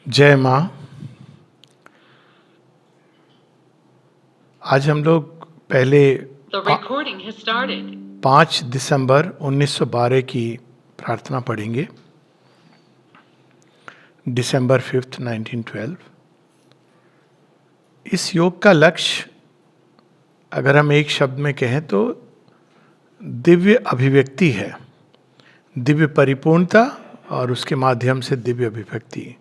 जय माँ। आज हम लोग पहले 5 दिसंबर 1912 की प्रार्थना पढ़ेंगे। दिसंबर 5, 1912। इस योग का लक्ष्य अगर हम एक शब्द में कहें तो दिव्य अभिव्यक्ति है, दिव्य परिपूर्णता और उसके माध्यम से दिव्य अभिव्यक्ति।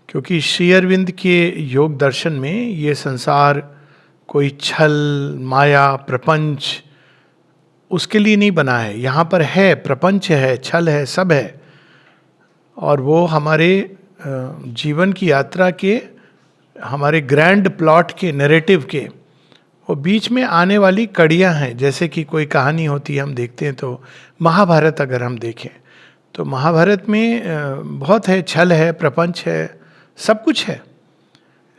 क्योंकि श्री अरविंद के योग दर्शन में ये संसार कोई छल, माया, प्रपंच उसके लिए नहीं बना है। यहाँ पर है, प्रपंच है, छल है, सब है। और वो हमारे जीवन की यात्रा के, हमारे ग्रैंड प्लॉट के, नैरेटिव के वो बीच में आने वाली कड़ियाँ हैं। जैसे कि कोई कहानी होती है, हम देखते हैं तो महाभारत अगर हम देखें तो महाभारत में बहुत है, छल है, प्रपंच है, सब कुछ है।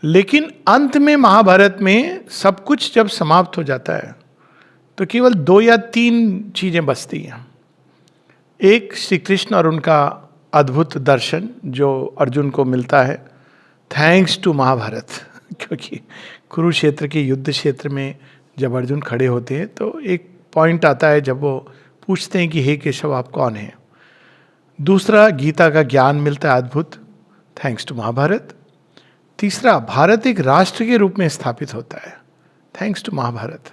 लेकिन अंत में महाभारत में सब कुछ जब समाप्त हो जाता है तो केवल 2 या 3 चीजें बचती हैं। एक, श्री कृष्ण और उनका अद्भुत दर्शन जो अर्जुन को मिलता है थैंक्स टू महाभारत। क्योंकि कुरुक्षेत्र के युद्ध क्षेत्र में जब अर्जुन खड़े होते हैं तो एक पॉइंट आता है जब वो पूछते हैं कि हे केशव आप कौन हैं। दूसरा, गीता का ज्ञान मिलता है अद्भुत, थैंक्स टू महाभारत। तीसरा, भारत एक राष्ट्र के रूप में स्थापित होता है, थैंक्स टू महाभारत।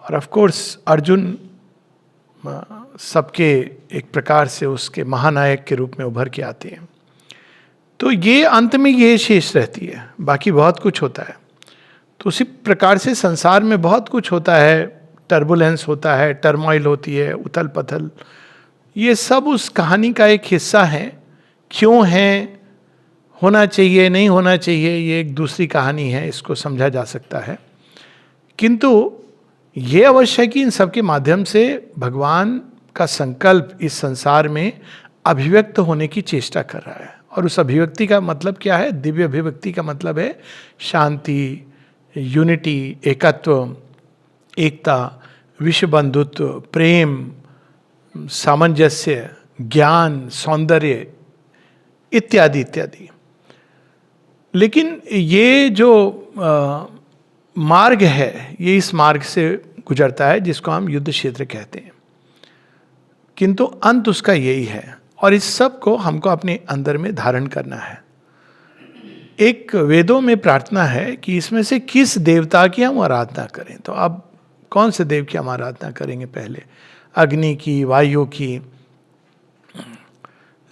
और ऑफ कोर्स अर्जुन सबके एक प्रकार से उसके महानायक के रूप में उभर के आते हैं। तो ये अंत में ये शेष रहती है, बाकी बहुत कुछ होता है। तो उसी प्रकार से संसार में बहुत कुछ होता है, टर्बुलेंस होता है, टर्मोइल होती है, उथल पथल, ये सब उस कहानी का एक हिस्सा है। क्यों है, होना चाहिए, नहीं होना चाहिए, ये एक दूसरी कहानी है, इसको समझा जा सकता है। किंतु ये अवश्य है कि इन सब के माध्यम से भगवान का संकल्प इस संसार में अभिव्यक्त होने की चेष्टा कर रहा है। और उस अभिव्यक्ति का मतलब क्या है? दिव्य अभिव्यक्ति का मतलब है शांति, यूनिटी, एकत्व, एकता, विश्व बंधुत्व, प्रेम, सामंजस्य, ज्ञान, सौंदर्य इत्यादि इत्यादि। लेकिन ये जो मार्ग है, ये इस मार्ग से गुजरता है जिसको हम युद्ध क्षेत्र कहते हैं। किंतु अंत उसका यही है और इस सब को हमको अपने अंदर में धारण करना है। एक वेदों में प्रार्थना है कि इसमें से किस देवता की हम आराधना करें। तो अब कौन से देव की हम आराधना करेंगे? पहले अग्नि की, वायु की।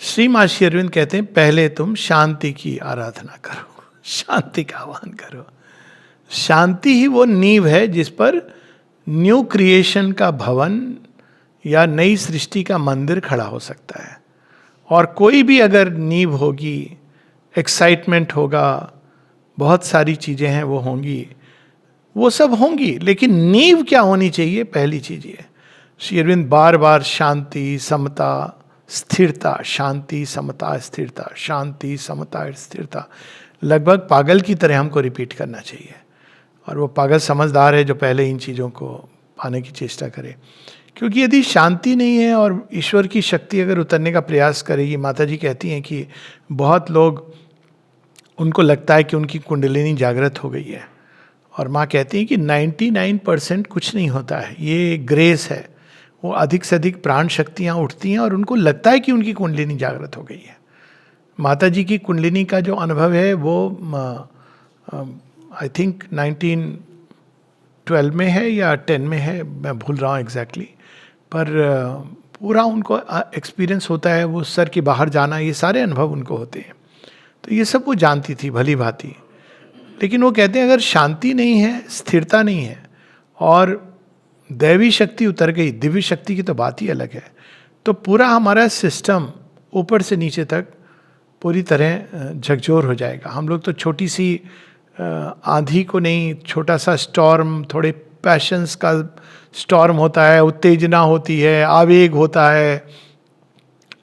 श्री महर्षि अरविंद कहते हैं पहले तुम शांति की आराधना करो, शांति का आह्वान करो। शांति ही वो नींव है जिस पर न्यू क्रिएशन का भवन या नई सृष्टि का मंदिर खड़ा हो सकता है। और कोई भी अगर नींव होगी, एक्साइटमेंट होगा, बहुत सारी चीजें हैं वो होंगी, वो सब होंगी, लेकिन नींव क्या होनी चाहिए? पहली चीज ये, श्री अरविंद बार बार शांति, समता, स्थिरता, शांति, समता, स्थिरता, शांति, समता, स्थिरता, लगभग पागल की तरह हमको रिपीट करना चाहिए। और वो पागल समझदार है जो पहले इन चीज़ों को पाने की चेष्टा करे। क्योंकि यदि शांति नहीं है और ईश्वर की शक्ति अगर उतरने का प्रयास करेगी, माता जी कहती हैं कि बहुत लोग, उनको लगता है कि उनकी कुंडलिनी जागृत हो गई है, और माँ कहती हैं कि 99% कुछ नहीं होता है, ये ग्रेस है। वो अधिक से अधिक प्राण शक्तियाँ उठती हैं और उनको लगता है कि उनकी कुंडलिनी जागृत हो गई है। माता जी की कुंडलिनी का जो अनुभव है वो आई थिंक 1912 में है या 10 में है, मैं भूल रहा हूँ एग्जैक्टली, पर पूरा उनको एक्सपीरियंस होता है, वो सर के बाहर जाना, ये सारे अनुभव उनको होते हैं। तो ये सब वो जानती थी भली भांति। लेकिन वो कहते हैं अगर शांति नहीं है, स्थिरता नहीं है और दैवी शक्ति उतर गई, दिव्य शक्ति की तो बात ही अलग है, तो पूरा हमारा सिस्टम ऊपर से नीचे तक पूरी तरह झकझोर हो जाएगा। हम लोग तो छोटी सी आंधी को नहीं, छोटा सा स्टॉर्म, थोड़े पैशंस का स्टॉर्म होता है, उत्तेजना होती है, आवेग होता है,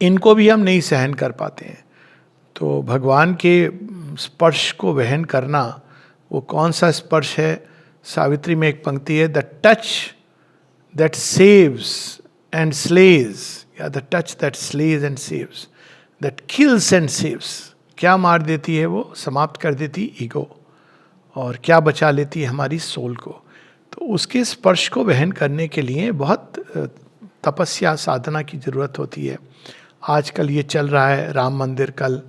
इनको भी हम नहीं सहन कर पाते हैं। तो भगवान के स्पर्श को वहन करना, वो कौन सा स्पर्श है? सावित्री में एक पंक्ति है, the touch that saves and slays, या the touch that slays and saves, that kills and saves, क्या मार देती है वो? समाप्त कर देती ईगो। और क्या बचा लेती है? हमारी सोल को। तो उसके स्पर्श को वहन करने के लिए बहुत तपस्या साधना की जरूरत होती है। आजकल ये चल रहा है राम मंदिर कल,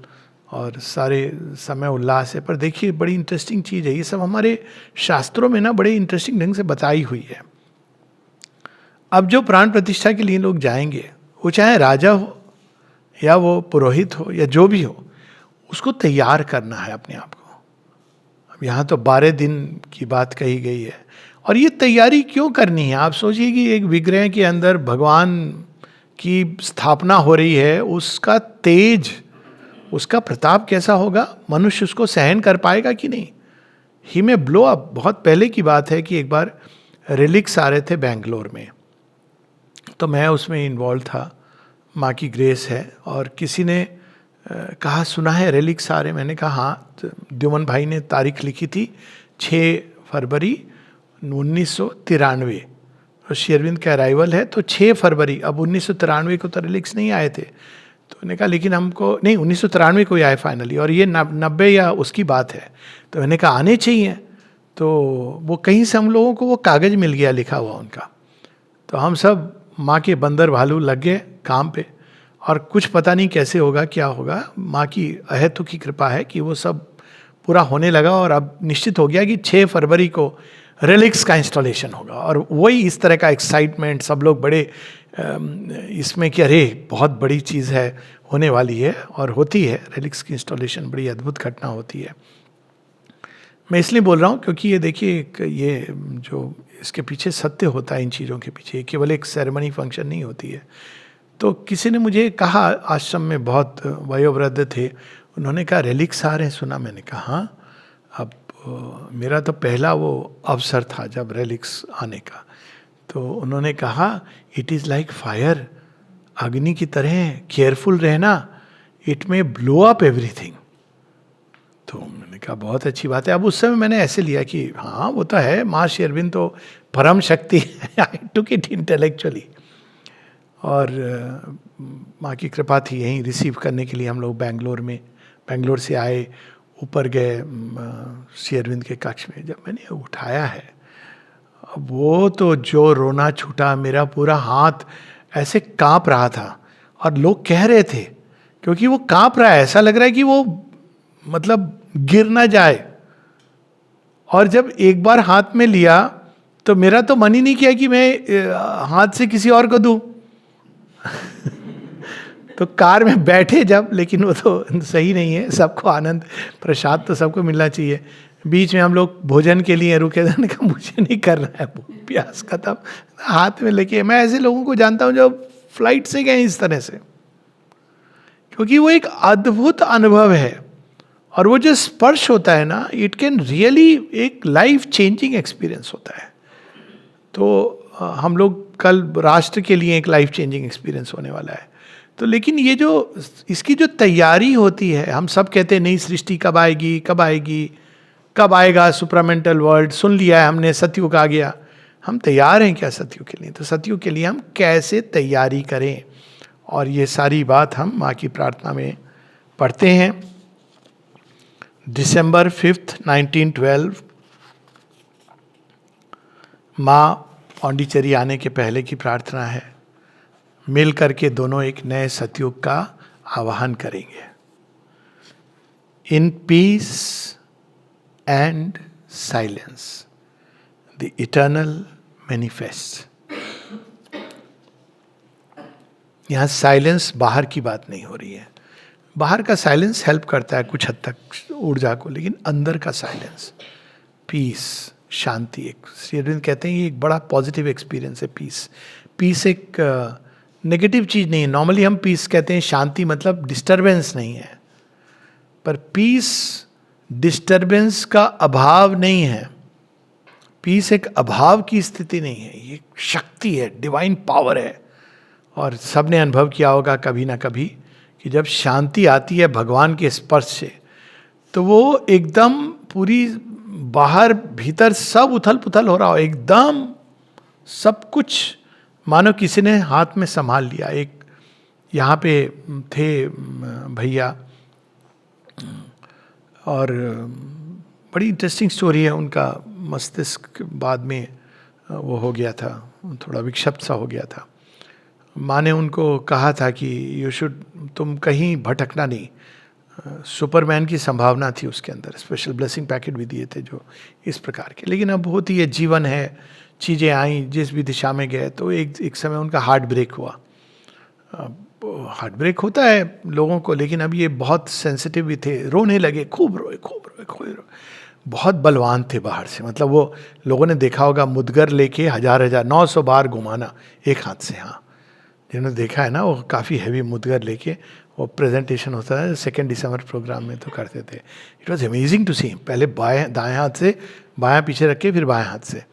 और सारे समय उल्लास है, पर देखिए बड़ी इंटरेस्टिंग चीज़ है, ये सब हमारे शास्त्रों में ना बड़े इंटरेस्टिंग ढंग से बताई हुई है। अब जो प्राण प्रतिष्ठा के लिए लोग जाएंगे, वो चाहे राजा हो या वो पुरोहित हो या जो भी हो, उसको तैयार करना है अपने आप को। अब यहाँ तो 12 दिन की बात कही गई है। और ये तैयारी क्यों करनी है? आप सोचिए कि एक विग्रह के अंदर भगवान की स्थापना हो रही है, उसका तेज, उसका प्रताप कैसा होगा? मनुष्य उसको सहन कर पाएगा कि नहीं? ही में ब्लो अप। बहुत पहले की बात है कि एक बार रिलिक्स आ रहे थे बैंगलोर में, तो मैं उसमें इन्वॉल्व था, माँ की ग्रेस है, और किसी ने कहा सुना है रिलिक्स आ रहे? मैंने कहा हाँ। तो द्युमन भाई ने तारीख लिखी थी 6 फरवरी 1993, और श्री अरविंद का अराइवल है तो 6 फरवरी। अब 1993 को तो रिलिक्स नहीं आए थे, तो मैंने कहा लेकिन हमको नहीं, 1993 को ही आए फाइनली, और ये 90 या उसकी बात है। तो मैंने कहा आने चाहिए। तो वो कहीं से हम लोगों को वो कागज़ मिल गया लिखा हुआ उनका। तो हम सब माँ के बंदर भालू लग गए काम पे, और कुछ पता नहीं कैसे होगा क्या होगा। माँ की अहेतु की कृपा है कि वो सब पूरा होने लगा, और अब निश्चित हो गया कि 6 फरवरी को रिलिक्स का इंस्टॉलेशन होगा। और वही इस तरह का एक्साइटमेंट, सब लोग बड़े इसमें कि अरे बहुत बड़ी चीज़ है, होने वाली है, और होती है। रिलिक्स की इंस्टॉलेशन बड़ी अद्भुत घटना होती है। मैं इसलिए बोल रहा हूँ क्योंकि ये देखिए, ये जो इसके पीछे सत्य होता है, इन चीज़ों के पीछे केवल एक सेरेमनी फंक्शन नहीं होती है। तो किसी ने मुझे कहा, आश्रम में बहुत वयोवृद्ध थे, उन्होंने कहा रिलिक्स आ रहे हैं, सुना? मैंने कहा हाँ। अब मेरा तो पहला वो अवसर था जब रिलिक्स आने का। तो उन्होंने कहा इट इज़ लाइक फायर, अग्नि की तरह, केयरफुल रहना, इट में ब्लो अप एवरीथिंग। तो मैंने कहा बहुत अच्छी बात है। अब उस समय मैंने ऐसे लिया कि हाँ वो तो है, माँ श्री अरविंद तो परम शक्ति है। आई टुक इट इंटेलेक्चुअली। और माँ की कृपा थी यहीं रिसीव करने के लिए। हम लोग बेंगलोर से आए, ऊपर गए श्री अरविंद के कक्ष में। जब मैंने उठाया है, अब वो तो जो रोना छूटा, मेरा पूरा हाथ ऐसे कांप रहा था, और लोग कह रहे थे क्योंकि वो कांप रहा है, ऐसा लग रहा है कि वो मतलब गिर ना जाए। और जब एक बार हाथ में लिया तो मेरा तो मन ही नहीं किया कि मैं हाथ से किसी और को दूं। तो कार में बैठे जब, लेकिन वो तो सही नहीं है, सबको आनंद प्रसाद तो सबको मिलना चाहिए। बीच में हम लोग भोजन के लिए रुके, मैंने कहा मुझे नहीं करना है, प्यास खत्म, हाथ में लेके। मैं ऐसे लोगों को जानता हूँ जो फ्लाइट से गए इस तरह से, क्योंकि वो एक अद्भुत अनुभव है। और वो जो स्पर्श होता है ना, इट कैन रियली एक लाइफ चेंजिंग एक्सपीरियंस होता है। तो हम लोग कल राष्ट्र के लिए एक लाइफ चेंजिंग एक्सपीरियंस होने वाला है। तो लेकिन ये जो इसकी जो तैयारी होती है, हम सब कहते हैं नई सृष्टि कब आएगी, कब आएगी, कब आएगा सुपरामेंटल वर्ल्ड, सुन लिया है हमने, सतयुग आ गया। हम तैयार हैं क्या सतयुग के लिए? तो सतयुग के लिए हम कैसे तैयारी करें, और ये सारी बात हम माँ की प्रार्थना में पढ़ते हैं। December 5th 1912, माँ पौंडीचेरी आने के पहले की प्रार्थना है। मिल करके दोनों एक नए सतयुग का आवाहन करेंगे। In peace and silence the eternal manifest. यहाँ साइलेंस बाहर की बात नहीं हो रही है। बाहर का साइलेंस हेल्प करता है कुछ हद तक ऊर्जा को, लेकिन अंदर का साइलेंस, पीस, शांति, एक श्री अरविंद कहते हैं ये एक बड़ा पॉजिटिव एक्सपीरियंस है। पीस एक नेगेटिव चीज़ नहीं है। नॉर्मली हम पीस कहते हैं, शांति मतलब डिस्टरबेंस नहीं है, पर पीस डिस्टरबेंस का अभाव नहीं है। पीस एक अभाव की स्थिति नहीं है, ये शक्ति है, डिवाइन पावर है। और सबने अनुभव किया होगा कभी ना कभी कि जब शांति आती है भगवान के स्पर्श से, तो वो एकदम पूरी बाहर भीतर सब उथल पुथल हो रहा हो, एकदम सब कुछ मानो किसी ने हाथ में संभाल लिया। एक यहाँ पे थे भैया, और बड़ी इंटरेस्टिंग स्टोरी है उनका। मस्तिष्क बाद में वो हो गया था, थोड़ा विक्षिप्त सा हो गया था। माँ ने उनको कहा था कि तुम कहीं भटकना नहीं। सुपरमैन की संभावना थी उसके अंदर, स्पेशल ब्लेसिंग पैकेट भी दिए थे जो इस प्रकार के। लेकिन अब होती है, जीवन है, चीज़ें आई जिस भी दिशा में गए, तो एक समय उनका हार्ट ब्रेक हुआ। हार्ट ब्रेक होता है लोगों को, लेकिन अब ये बहुत सेंसिटिव भी थे, रोने लगे, खूब रोए। बहुत बलवान थे बाहर से, मतलब वो लोगों ने देखा होगा मुदगर लेके 900 बार घुमाना एक हाथ से। हाँ, जिन्होंने देखा है ना, वो काफ़ी हैवी मुदगर लेके वो प्रेजेंटेशन होता है 2 दिसंबर प्रोग्राम में तो करते थे। इट वॉज अमेजिंग टू सी। पहले दाएं हाथ से बायां पीछे रख के फिर बाएं हाथ से,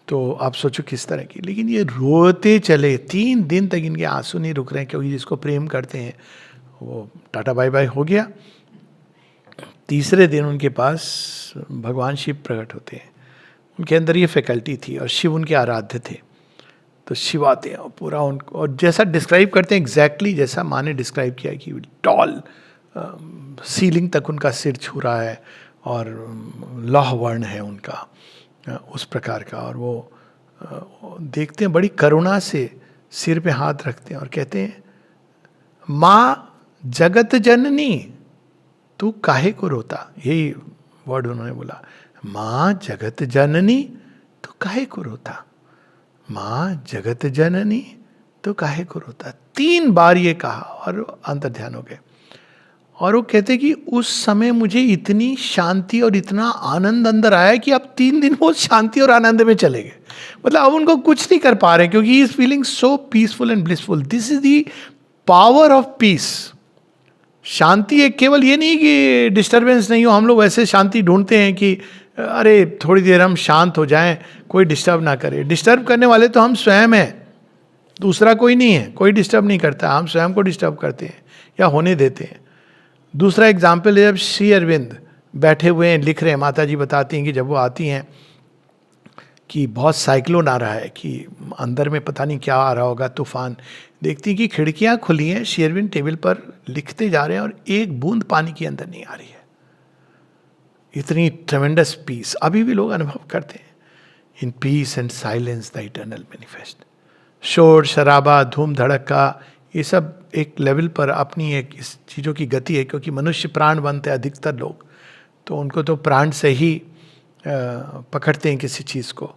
तो आप सोचो किस तरह की। लेकिन ये रोते चले, 3 दिन तक इनके आंसू नहीं रुक रहे हैं, क्योंकि जिसको प्रेम करते हैं वो टाटा बाय बाय हो गया। तीसरे दिन उनके पास भगवान शिव प्रकट होते हैं। उनके अंदर ये फैकल्टी थी और शिव उनके आराध्य थे। तो शिव आते हैं और पूरा उनको, और जैसा डिस्क्राइब करते हैं एग्जैक्टली जैसा माँ ने डिस्क्राइब किया कि टॉल, सीलिंग तक उनका सिर छू रहा है और लौह वर्ण है उनका, उस प्रकार का। और वो देखते हैं बड़ी करुणा से, सिर पे हाथ रखते हैं और कहते हैं, माँ जगत जननी तू काहे को रोता। यही वर्ड उन्होंने बोला, माँ जगत जननी तू काहे को रोता, माँ जगत जननी तो काहे को रोता। 3 बार ये कहा और अंतर ध्यान हो गए। और वो कहते कि उस समय मुझे इतनी शांति और इतना आनंद अंदर आया कि अब 3 दिन वो शांति और आनंद में चले गए। मतलब अब उनको कुछ नहीं कर पा रहे, क्योंकि he is feeling so peaceful and blissful. This is the power of peace. शांति एक केवल ये नहीं कि डिस्टर्बेंस नहीं हो। हम लोग वैसे शांति ढूंढते हैं कि अरे थोड़ी देर हम शांत हो जाएं, कोई डिस्टर्ब ना करे। डिस्टर्ब करने वाले तो हम स्वयं हैं, दूसरा कोई नहीं है। कोई डिस्टर्ब नहीं करता, हम स्वयं को डिस्टर्ब करते हैं या होने देते हैं। दूसरा एग्जाम्पल है, जब श्री अरविंद बैठे हुए हैं, लिख रहे हैं, माता जी बताती हैं कि जब वो आती हैं कि बहुत साइक्लोन आ रहा है, कि अंदर में पता नहीं क्या आ रहा होगा, तूफान, देखती हैं कि खिड़कियां खुली हैं, श्री अरविंद टेबल पर लिखते जा रहे हैं और एक बूंद पानी के अंदर नहीं आ रही है। इतनी ट्रेमेंडस पीस अभी भी लोग अनुभव करते हैं। In peace and silence the eternal manifest. शोर शराबा, धूम धड़का, ये सब एक लेवल पर अपनी एक इस चीज़ों की गति है, क्योंकि मनुष्य प्राण बनते हैं अधिकतर लोग, तो उनको तो प्राण से ही पकड़ते हैं किसी चीज़ को।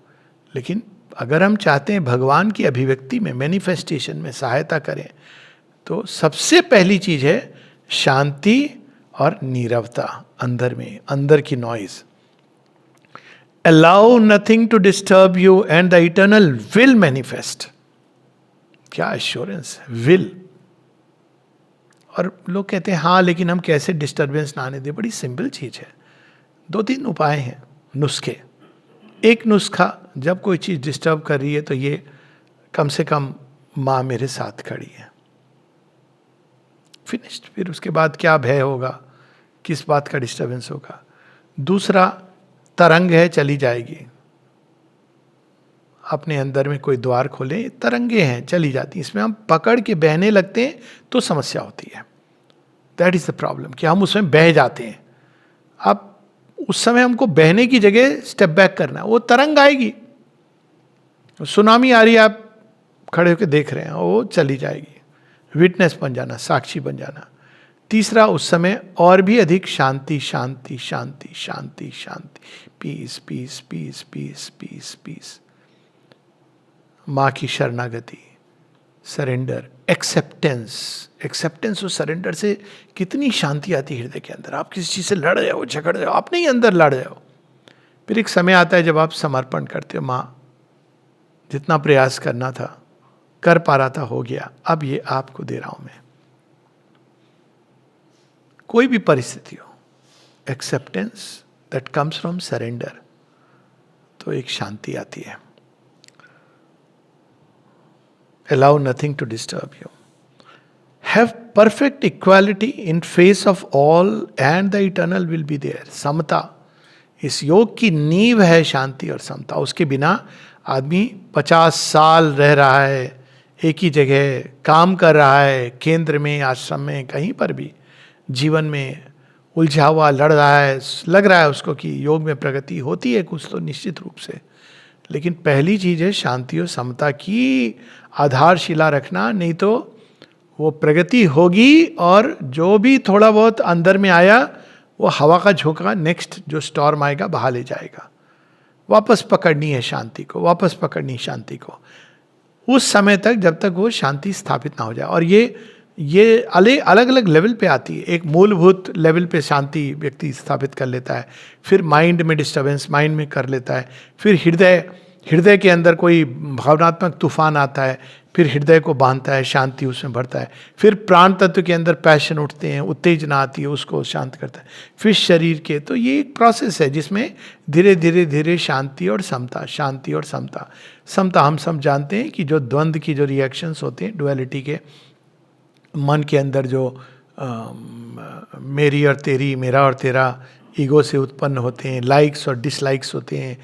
लेकिन अगर हम चाहते हैं भगवान की अभिव्यक्ति में, मैनिफेस्टेशन में सहायता करें, तो सबसे पहली चीज़ है शांति और नीरवता अंदर में, अंदर की noise. Allow nothing to disturb you and the eternal will manifest. क्या एश्योरेंस है, विल। और लोग कहते हैं हाँ लेकिन हम कैसे डिस्टर्बेंस ना आने दें। बड़ी सिंपल चीज है, 2-3 उपाय हैं, नुस्खे। एक नुस्खा, जब कोई चीज डिस्टर्ब कर रही है तो ये कम से कम माँ मेरे साथ खड़ी है, फिनिश्ड। फिर उसके बाद क्या भय होगा, किस बात का डिस्टर्बेंस होगा। दूसरा, तरंग है, चली जाएगी। अपने अंदर में कोई द्वार खोले, तरंगे हैं, चली जाती, इसमें हम पकड़ के बहने लगते हैं तो समस्या होती है। दैट इज द प्रॉब्लम, कि हम उसमें बह जाते हैं। अब उस समय हमको बहने की जगह स्टेप बैक करना है। वो तरंग आएगी, सुनामी आ रही है, आप खड़े होकर देख रहे हैं, वो चली जाएगी। विटनेस बन जाना, साक्षी बन जाना। तीसरा, उस समय और भी अधिक शांति शांति शांति शांति शांति, peace peace peace peace peace peace. माँ की शरणागति, सरेंडर, एक्सेप्टेंस। एक्सेप्टेंस और सरेंडर से कितनी शांति आती है हृदय के अंदर। आप किसी चीज़ से लड़ रहे हो, झगड़ रहे हो, आप नहीं अंदर लड़ रहे हो। फिर एक समय आता है जब आप समर्पण करते हो, माँ जितना प्रयास करना था, कर पा रहा था, हो गया, अब ये आपको दे रहा हूं मैं। कोई भी परिस्थिति हो, acceptance that comes from surrender, तो एक शांति आती है। Allow nothing to disturb you. Have perfect equality in face of all and the eternal will be there. समता, इस योग की नींव है शांति और समता। उसके बिना आदमी 50 साल रह रहा है एक ही जगह, काम कर रहा है, केंद्र में, आश्रम में, कहीं पर भी जीवन में, उलझा हुआ लड़ रहा है, लग रहा है उसको कि योग में प्रगति होती है कुछ तो निश्चित रूप से, लेकिन पहली चीज है शांति और समता की आधारशिला रखना, नहीं तो वो प्रगति होगी और जो भी थोड़ा बहुत अंदर में आया वो हवा का झोंका नेक्स्ट जो स्टॉर्म आएगा बहा ले जाएगा। वापस पकड़नी है शांति को, वापस पकड़नी शांति को उस समय तक जब तक वो शांति स्थापित ना हो जाए। और ये अलग अलग लेवल पे आती है। एक मूलभूत लेवल पे शांति व्यक्ति स्थापित कर लेता है, फिर माइंड में डिस्टर्बेंस माइंड में कर लेता है, फिर हृदय के अंदर कोई भावनात्मक तूफान आता है, फिर हृदय को बांधता है, शांति उसमें भरता है, फिर प्राण तत्व के अंदर पैशन उठते हैं, उत्तेजना आती है, उसको शांत करता है, फिर शरीर के। तो ये एक प्रोसेस है जिसमें धीरे धीरे धीरे शांति और समता, शांति और समता। समता हम सब जानते हैं कि जो द्वंद्व की जो रिएक्शंस होते हैं, डुअलिटी के, मन के अंदर जो मेरी और तेरी, मेरा और तेरा ईगो से उत्पन्न होते हैं, लाइक्स और डिसलाइक्स होते हैं,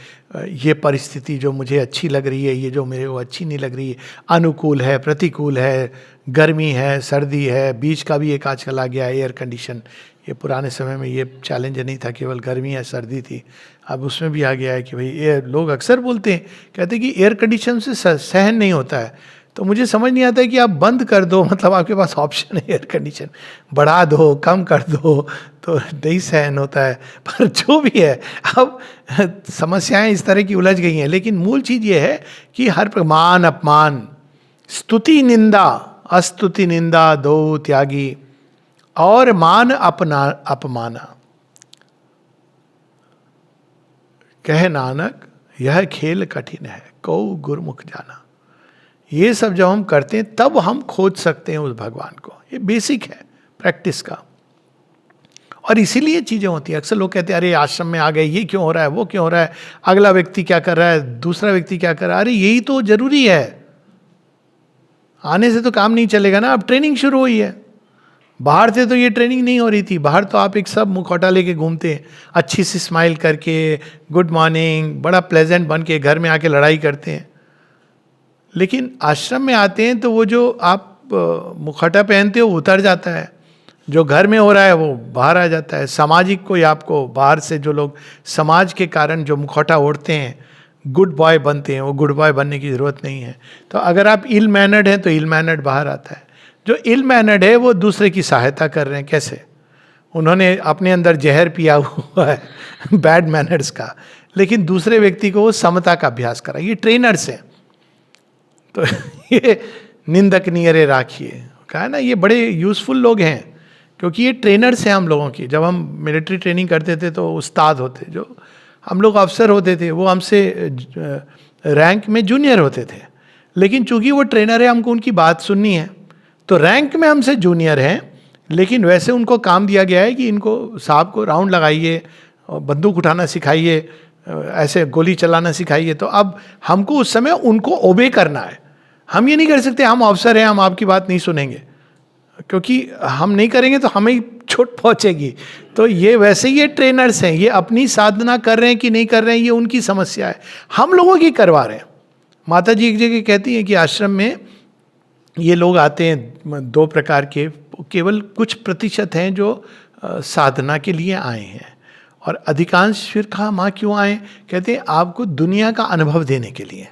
ये परिस्थिति जो मुझे अच्छी लग रही है, ये जो मेरे को अच्छी नहीं लग रही है, अनुकूल है, प्रतिकूल है, गर्मी है, सर्दी है, बीच का भी एक आजकल आ गया है एयर कंडीशन। ये पुराने समय में ये चैलेंज नहीं था, केवल गर्मी या सर्दी थी, अब उसमें भी आ गया है कि भाई ये लोग अक्सर बोलते हैं, कहते हैं कि एयर कंडीशन से सहन नहीं होता है। तो मुझे समझ नहीं आता है कि आप बंद कर दो, मतलब आपके पास ऑप्शन है एयर कंडीशन, बढ़ा दो, कम कर दो, तो नहीं सहन होता है। पर जो भी है, अब समस्याएं इस तरह की उलझ गई हैं, लेकिन मूल चीज ये है कि हर मान अपमान, स्तुति निंदा, अस्तुति निंदा दो त्यागी, और मान अपना अपमाना। कह नानक यह खेल कठिन है, कौ गुरमुख जाना। ये सब जब हम करते हैं तब हम खोज सकते हैं उस भगवान को। ये बेसिक है प्रैक्टिस का, और इसीलिए चीजें होती हैं। अक्सर लोग कहते हैं अरे आश्रम में आ गए, ये क्यों हो रहा है, वो क्यों हो रहा है, अगला व्यक्ति क्या कर रहा है, दूसरा व्यक्ति क्या कर रहा है। अरे यही तो जरूरी है, आने से तो काम नहीं चलेगा ना। अब ट्रेनिंग शुरू हुई है, बाहर से तो ये ट्रेनिंग नहीं हो रही थी। बाहर तो आप एक सब मुखौटा लेके घूमते हैं, अच्छी सी स्माइल करके, गुड मॉर्निंग, बड़ा प्लेजेंट बन के घर में आके लड़ाई करते हैं। लेकिन आश्रम में आते हैं तो वो जो आप मुखौटा पहनते हो उतर जाता है, जो घर में हो रहा है वो बाहर आ जाता है। सामाजिक कोई आपको बाहर से, जो लोग समाज के कारण जो मुखौटा ओढ़ते हैं, गुड बॉय बनते हैं, वो गुड बॉय बनने की जरूरत नहीं है। तो अगर आप इल मैनर्ड हैं तो इल मैनर्ड बाहर आता है। जो इल मैनर्ड है वो दूसरे की सहायता कर रहे हैं। कैसे? उन्होंने अपने अंदर जहर पिया हुआ है बैड मैनर्स का, लेकिन दूसरे व्यक्ति को वो समता का अभ्यास करा। ये ट्रेनर्स हैं। तो ये निंदक नियरे राखिए, कहा ना, ये बड़े यूजफुल लोग हैं, क्योंकि ये ट्रेनर्स हैं हम लोगों की। जब हम मिलिट्री ट्रेनिंग करते थे तो उस्ताद होते, जो हम लोग अफसर होते थे, वो हमसे रैंक में जूनियर होते थे, लेकिन चूंकि वो ट्रेनर है हमको उनकी बात सुननी है, तो रैंक में हमसे जूनियर हैं, लेकिन वैसे उनको काम दिया गया है कि इनको साहब को राउंड लगाइए, बंदूक उठाना सिखाइए, ऐसे गोली चलाना सिखाइए। तो अब हमको उस समय उनको ओबे करना है। हम ये नहीं कर सकते हम अफसर हैं, हम आपकी बात नहीं सुनेंगे, क्योंकि हम नहीं करेंगे तो हमें ही चोट पहुंचेगी। तो ये वैसे ये ट्रेनर्स हैं, ये अपनी साधना कर रहे हैं कि नहीं कर रहे हैं ये उनकी समस्या है, हम लोगों की करवा रहे हैं। माता जी एक जगह कहती हैं कि आश्रम में ये लोग आते हैं दो प्रकार के, केवल कुछ प्रतिशत हैं जो साधना के लिए आए हैं, और अधिकांश फिर कहा माँ क्यों आए? कहते हैं आपको दुनिया का अनुभव देने के लिए,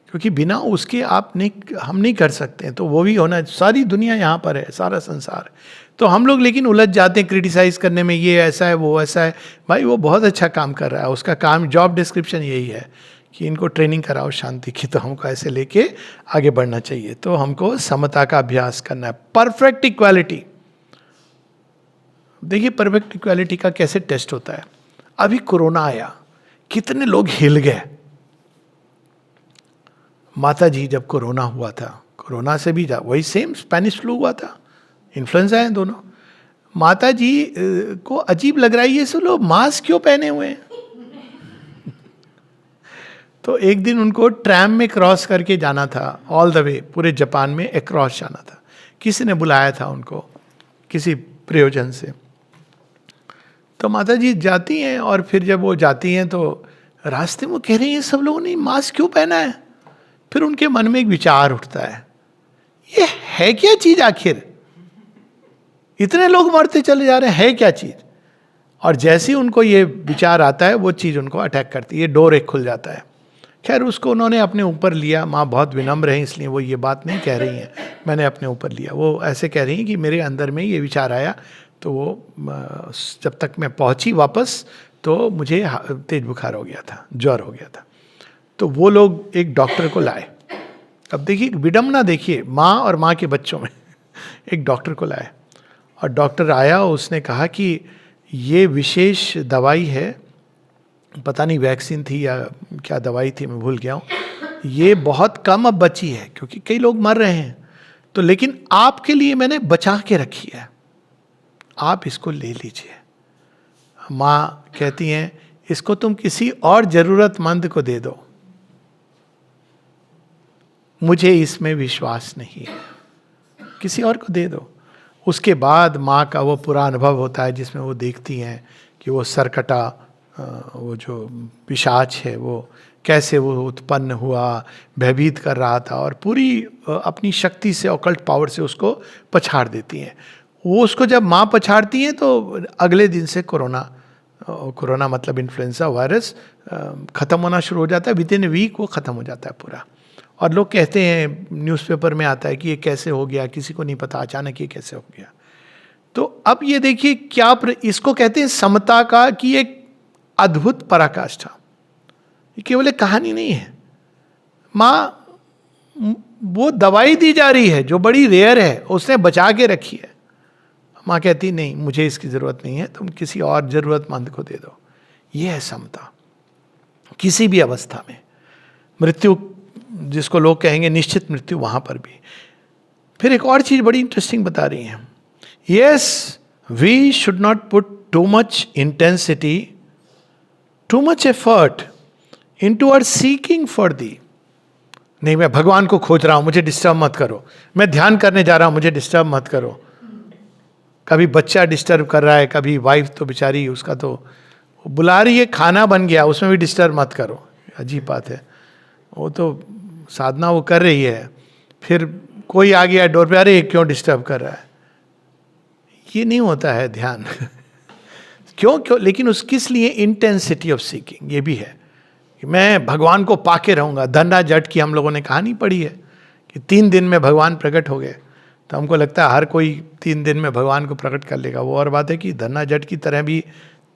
क्योंकि बिना उसके आप नहीं, हम नहीं कर सकते हैं। तो वो भी होना, सारी दुनिया यहाँ पर है, सारा संसार। तो हम लोग लेकिन उलझ जाते हैं क्रिटिसाइज करने में, ये ऐसा है वो ऐसा है। भाई वो बहुत अच्छा काम कर रहा है, उसका काम, जॉब डिस्क्रिप्शन यही है कि इनको ट्रेनिंग कराओ शांति की, तो हमको ऐसे लेके आगे बढ़ना चाहिए। तो हमको समता का अभ्यास करना है। परफेक्ट इक्वालिटी, देखिए परफेक्ट इक्वालिटी का कैसे टेस्ट होता है। अभी कोरोना आया, कितने लोग हिल गए। माता जी जब कोरोना हुआ था, कोरोना से भी वही सेम स्पेनिश फ्लू हुआ था, इन्फ्लुएंजा है दोनों। माता जी को अजीब लग रहा है ये सब लोग मास्क क्यों पहने हुए हैं। तो एक दिन उनको ट्रैम में क्रॉस करके जाना था, ऑल द वे पूरे जापान में अक्रॉस जाना था। किसी ने बुलाया था उनको किसी प्रयोजन से। तो माता जी जाती हैं, और फिर जब वो जाती हैं तो रास्ते में कह रही हैं सब लोगों ने मास्क क्यों पहना है। फिर उनके मन में एक विचार उठता है, ये है क्या चीज आखिर। इतने लोग मरते चले जा रहे हैं, है क्या चीज? और जैसे ही उनको ये विचार आता है, वो चीज उनको अटैक करती है, ये डोर एक खुल जाता है। खैर उसको उन्होंने अपने ऊपर लिया। माँ बहुत विनम्र है, इसलिए वो ये बात नहीं कह रही हैं मैंने अपने ऊपर लिया। वो ऐसे कह रही हैं कि मेरे अंदर में ये विचार आया, तो वो जब तक मैं पहुंची वापस तो मुझे तेज बुखार हो गया था, ज्वर हो गया था। तो वो लोग एक डॉक्टर को लाए। अब देखिए विडम्बना, देखिए माँ और माँ के बच्चों में एक डॉक्टर को लाए, और डॉक्टर आया, उसने कहा कि ये विशेष दवाई है, पता नहीं वैक्सीन थी या क्या दवाई थी, मैं भूल गया हूँ, ये बहुत कम अब बची है क्योंकि कई लोग मर रहे हैं, तो लेकिन आपके लिए मैंने बचा के रखी है, आप इसको ले लीजिए। माँ कहती हैं इसको तुम किसी और जरूरतमंद को दे दो, मुझे इसमें विश्वास नहीं है, किसी और को दे दो। उसके बाद माँ का वो पूरा अनुभव होता है जिसमें वो देखती हैं कि वो सरकटा, वो जो पिशाच है वो कैसे वो उत्पन्न हुआ, भयभीत कर रहा था, और पूरी अपनी शक्ति से, ऑकल्ट पावर से उसको पछाड़ देती हैं। वो उसको जब माँ पछाड़ती हैं तो अगले दिन से कोरोना मतलब इन्फ्लुएंजा वायरस ख़त्म होना शुरू हो जाता है। विद इन ए वीक वो ख़त्म हो जाता है पूरा। और लोग कहते हैं, न्यूज़पेपर में आता है कि ये कैसे हो गया, किसी को नहीं पता अचानक ये कैसे हो गया। तो अब ये देखिए क्या इसको कहते हैं समता का कि एक अद्भुत पराकाष्ठा। ये केवल एक कहानी नहीं है। माँ, वो दवाई दी जा रही है जो बड़ी रेयर है, उसने बचा के रखी है। माँ कहती नहीं, मुझे इसकी जरूरत नहीं है, तुम किसी और जरूरतमंद को दे दो। ये है समता किसी भी अवस्था में। मृत्यु जिसको लोग कहेंगे निश्चित मृत्यु, वहां पर भी। फिर एक और चीज बड़ी इंटरेस्टिंग बता रही हैं, yes we should not put too much intensity, too much effort into our seeking for thee. नहीं, मैं भगवान को खोज रहा हूं, मुझे डिस्टर्ब मत करो। मैं ध्यान करने जा रहा हूं, मुझे डिस्टर्ब मत करो। कभी बच्चा डिस्टर्ब कर रहा है, कभी वाइफ तो बेचारी उसका तो बुला रही है, खाना बन गया, उसमें भी डिस्टर्ब मत करो। अजीब बात है। वो तो साधना वो कर रही है, फिर कोई आ गया डोर पे, अरे क्यों डिस्टर्ब कर रहा है। ये नहीं होता है ध्यान। क्यों, लेकिन उस किस लिए? Intensity of seeking. ये भी है कि मैं भगवान को पाके रहूंगा। धन्ना जट की हम लोगों ने कहानी पढ़ी है कि 3 दिन में भगवान प्रकट हो गए। तो हमको लगता है हर कोई 3 दिन में भगवान को प्रकट कर लेगा। वो और बात है कि धन्ना जट की तरह भी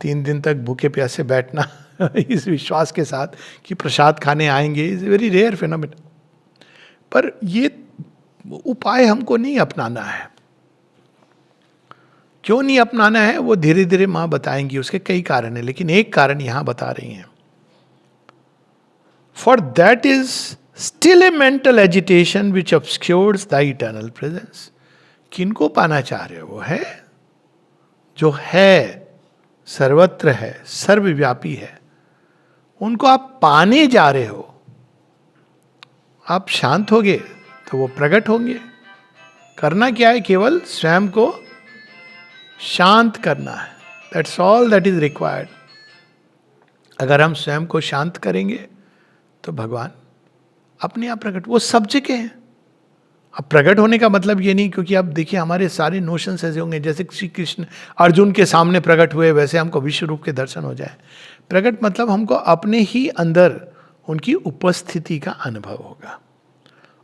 3 दिन तक भूखे प्यासे बैठना इस विश्वास के साथ कि प्रसाद खाने आएंगे, इज वेरी रेयर फिनोमेना। पर ये उपाय हमको नहीं अपनाना है। क्यों नहीं अपनाना है वो धीरे धीरे माँ बताएंगी, उसके कई कारण है, लेकिन एक कारण यहां बता रही हैं। For that is still a mental agitation which obscures the eternal presence. किनको पाना चाह रहे हो? वो है जो है, सर्वत्र है, सर्वव्यापी है। उनको आप पाने जा रहे हो। आप शांत होगे तो वो प्रकट होंगे। करना क्या है? केवल स्वयं को शांत करना है। That's all that is required. अगर हम स्वयं को शांत करेंगे तो भगवान अपने आप प्रकट, वो सब जगह है। अब प्रकट होने का मतलब ये नहीं, क्योंकि आप देखिए हमारे सारे नोशंस ऐसे होंगे, जैसे श्री कृष्ण अर्जुन के सामने प्रकट हुए वैसे हमको विश्व रूप के दर्शन हो जाए। प्रकट मतलब हमको अपने ही अंदर उनकी उपस्थिति का अनुभव होगा,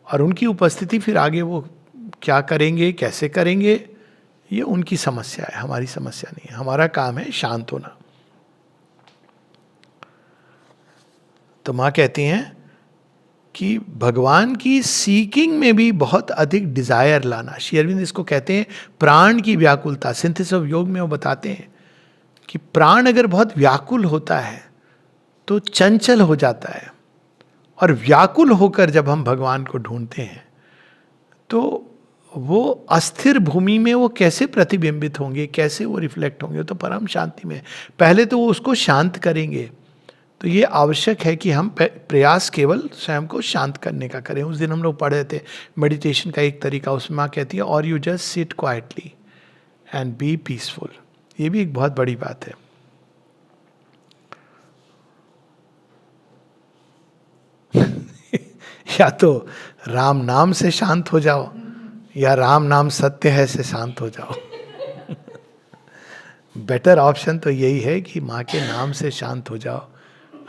और उनकी उपस्थिति फिर आगे वो क्या करेंगे, कैसे करेंगे, ये उनकी समस्या है, हमारी समस्या नहीं है। हमारा काम है शांत होना। तो माँ कहती हैं कि भगवान की सीकिंग में भी बहुत अधिक डिजायर लाना। श्री अरविंद इसको कहते हैं प्राण की व्याकुलता। सिंथेसिस ऑफ योग में वो बताते हैं कि प्राण अगर बहुत व्याकुल होता है तो चंचल हो जाता है, और व्याकुल होकर जब हम भगवान को ढूंढते हैं तो वो अस्थिर भूमि में वो कैसे प्रतिबिंबित होंगे, कैसे वो रिफ्लेक्ट होंगे? तो परम शांति में पहले तो वो उसको शांत करेंगे। तो ये आवश्यक है कि हम प्रयास केवल स्वयं को शांत करने का करें। उस दिन हम लोग पढ़ रहे थे मेडिटेशन का एक तरीका, उसमें माँ कहती है और you just sit quietly and be peaceful. ये भी एक बहुत बड़ी बात है। या तो राम नाम से शांत हो जाओ, या राम नाम सत्य है से शांत हो जाओ। बेटर ऑप्शन तो यही है कि माँ के नाम से शांत हो जाओ,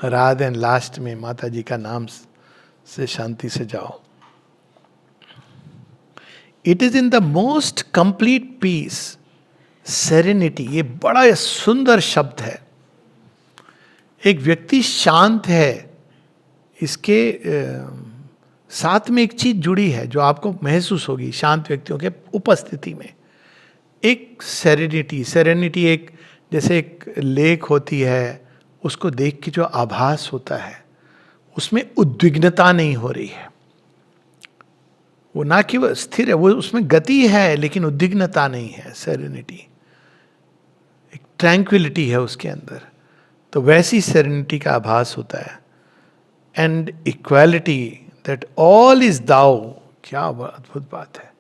रात एंड लास्ट में माता जी का नाम से शांति से जाओ. It is in the most complete peace, serenity. ये बड़ा सुंदर शब्द है. एक व्यक्ति शांत है, इसके साथ में एक चीज जुड़ी है जो आपको महसूस होगी शांत व्यक्तियों के उपस्थिति में, एक सेरेनिटी. सेरेनिटी एक जैसे एक लेक होती है, उसको देख के जो आभास होता है उसमें उद्विग्नता नहीं हो रही है, वो ना कि वो स्थिर है, वो उसमें गति है लेकिन उद्विग्नता नहीं है. सेरेनिटी, एक ट्रैंक्विलिटी है उसके अंदर. तो वैसी सेरेनिटी का आभास होता है. And equality, that all is thou. क्या अद्भुत बात है.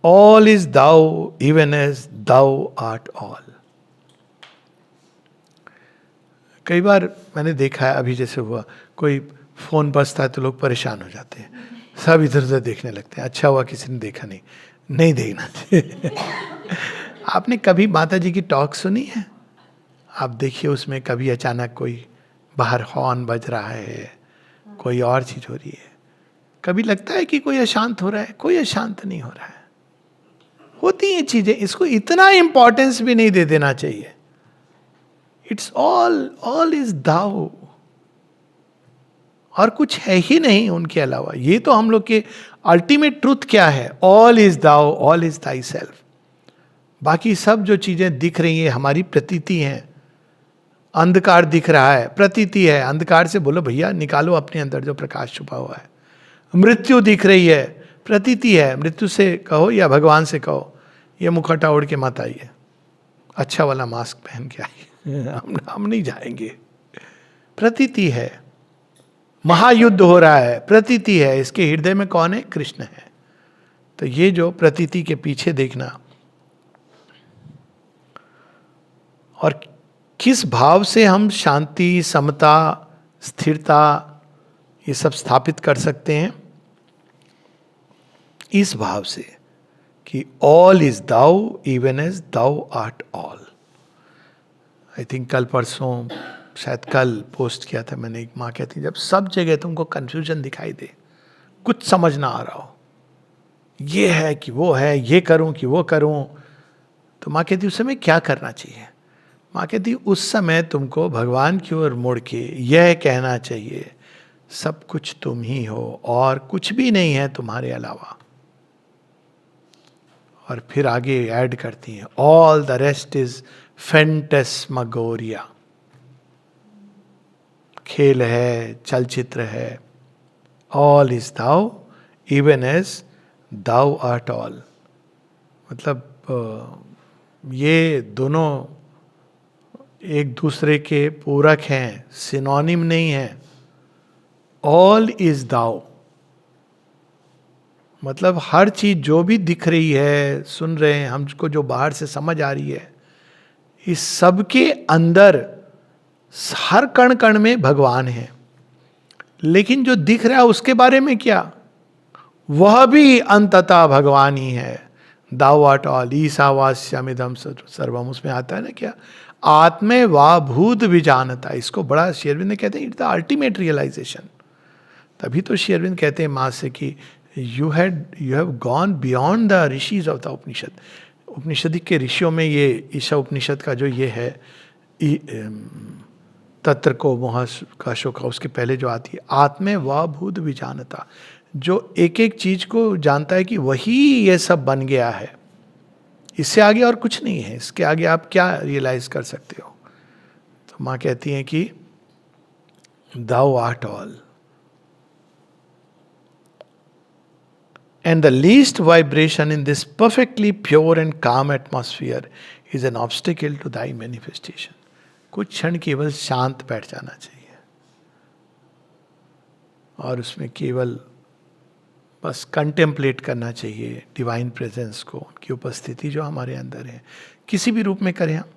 All is thou even as thou art all. कई बार मैंने देखा है, अभी जैसे हुआ, कोई फोन बजता है तो लोग परेशान हो जाते हैं, सब इधर उधर देखने लगते हैं. अच्छा हुआ किसी ने देखा नहीं, नहीं देखना चाहिए. आपने कभी माता जी की टॉक सुनी है? आप देखिए, उसमें कभी अचानक कोई बाहर हॉर्न बज रहा है, कोई और चीज हो रही है, कभी लगता है कि कोई अशांत हो रहा है? कोई अशांत नहीं हो रहा है. होती ये चीजें, इसको इतना इंपॉर्टेंस भी नहीं दे देना चाहिए. इट्स ऑल इज दाउ, और कुछ है ही नहीं उनके अलावा. ये तो हम लोग के अल्टीमेट ट्रूथ क्या है? All is thou, all is thy self. बाकी सब जो चीजें दिख रही है हमारी प्रतीति हैं. अंधकार दिख रहा है, प्रतीति है. अंधकार से बोलो भैया निकालो अपने अंदर जो प्रकाश छुपा हुआ है. मृत्यु दिख रही है, प्रतीति है. मृत्यु से कहो या भगवान से कहो, ये मुखौटा ओढ़ के मत आइए, अच्छा वाला मास्क पहन के आइए. हम नहीं जाएंगे. प्रतीति है. महायुद्ध हो रहा है, प्रतीति है. इसके हृदय में कौन है? कृष्ण है. तो ये जो प्रतीति के पीछे देखना, और किस भाव से हम शांति, समता, स्थिरता ये सब स्थापित कर सकते हैं? इस भाव से कि all is thou even as thou art all. I think कल परसों, शायद कल पोस्ट किया था मैंने, एक माँ कहती जब सब जगह तुमको कंफ्यूजन दिखाई दे, कुछ समझ ना आ रहा हो, ये है कि वो है, ये करूं कि वो करूं, तो माँ कहती उस समय क्या करना चाहिए? माँ कहती उस समय तुमको भगवान की ओर मुड़ के यह कहना चाहिए, सब कुछ तुम ही हो और कुछ भी नहीं है तुम्हारे अलावा. और फिर आगे ऐड करती हैं, all the rest is phantasmagoria. खेल है, चलचित्र है. All is thou even as thou art all. मतलब ये दोनों एक दूसरे के पूरक हैं, सिनोनिम नहीं है. ऑल इज दाउ मतलब हर चीज जो भी दिख रही है, सुन रहे हैं, हमको जो बाहर से समझ आ रही है, इस सब के अंदर हर कण कण में भगवान है. लेकिन जो दिख रहा है उसके बारे में क्या? वह भी अंततः भगवान ही है. दाउ आर्ट ऑल ईसावास्यमिदं सर्वम, उसमें आता है ना क्या? आत्मे वा भूत विजानता. इसको बड़ा श्री अरविंद ने कहते हैं इट्स द अल्टीमेट रियलाइजेशन. तभी तो श्री अरविंद कहते हैं माँ से कि you have gone beyond the rishis of the Upanishad. Upanishad के ऋषियों में ये ईशा उपनिषद का जो ये है, तत्र को मोह का शोका, उसके पहले जो आती है आत्मे व भूत विजानता, जो एक एक चीज को जानता है कि वही ये सब बन गया है. इससे आगे और कुछ नहीं है. इसके आगे आप क्या रियलाइज कर सकते हो? तो माँ कहती हैं कि thou art all. And the least vibration in this perfectly pure and calm atmosphere is an obstacle to thy manifestation. कुछ क्षण केवल शांत बैठ जाना चाहिए और उसमें केवल बस कंटेम्पलेट करना चाहिए डिवाइन प्रेजेंस को, उनकी उपस्थिति जो हमारे अंदर है. किसी भी रूप में करें, हम